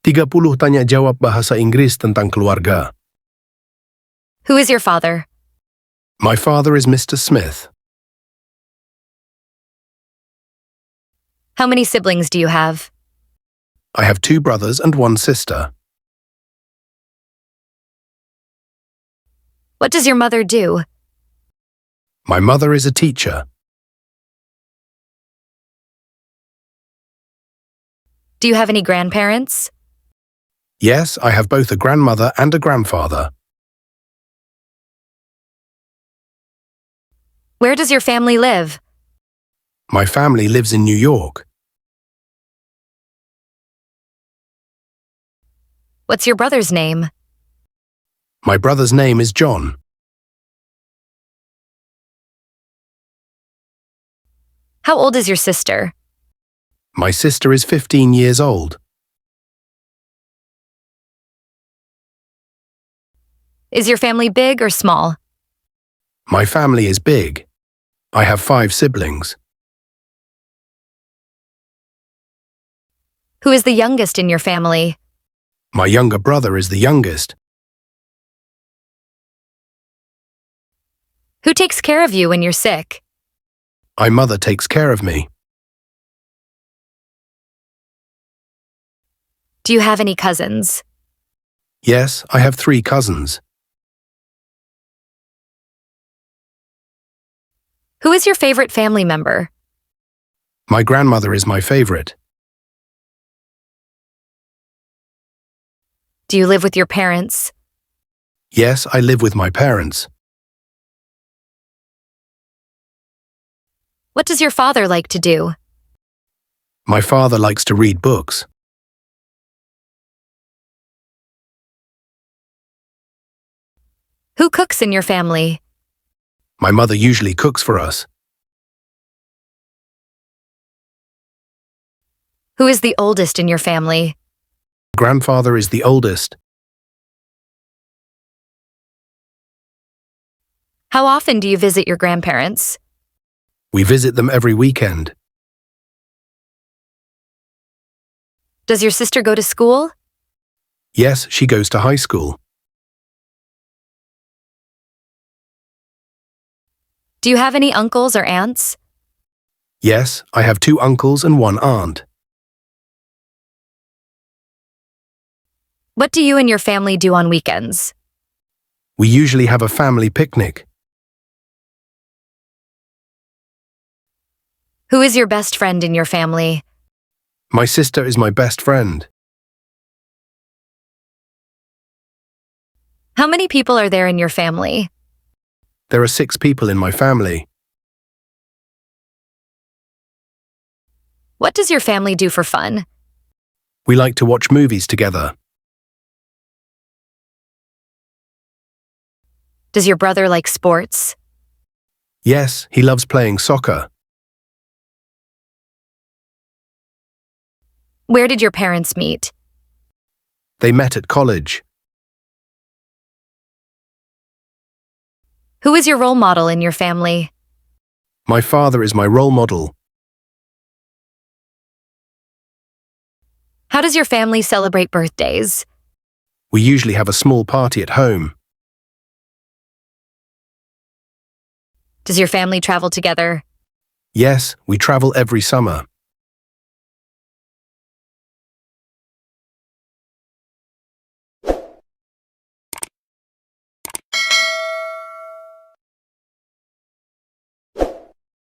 30 Tanya Jawab Bahasa Inggris Tentang Keluarga. Who is your father? My father is Mr. Smith. How many siblings do you have? I have 2 brothers and 1 sister. What does your mother do? My mother is a teacher. Do you have any grandparents? Yes, I have both a grandmother and a grandfather. Where does your family live? My family lives in New York. What's your brother's name? My brother's name is John. How old is your sister? My sister is 15 years old. Is your family big or small? My family is big. I have 5 siblings. Who is the youngest in your family? My younger brother is the youngest. Who takes care of you when you're sick? My mother takes care of me. Do you have any cousins? Yes, I have 3 cousins. Who is your favorite family member? My grandmother is my favorite. Do you live with your parents? Yes, I live with my parents. What does your father like to do? My father likes to read books. Who cooks in your family? My mother usually cooks for us. Who is the oldest in your family? Grandfather is the oldest. How often do you visit your grandparents? We visit them every weekend. Does your sister go to school? Yes, she goes to high school. Do you have any uncles or aunts? Yes, I have 2 uncles and 1 aunt. What do you and your family do on weekends? We usually have a family picnic. Who is your best friend in your family? My sister is my best friend. How many people are there in your family? There are 6 people in my family. What does your family do for fun? We like to watch movies together. Does your brother like sports? Yes, he loves playing soccer. Where did your parents meet? They met at college. Who is your role model in your family? My father is my role model. How does your family celebrate birthdays? We usually have a small party at home. Does your family travel together? Yes, we travel every summer.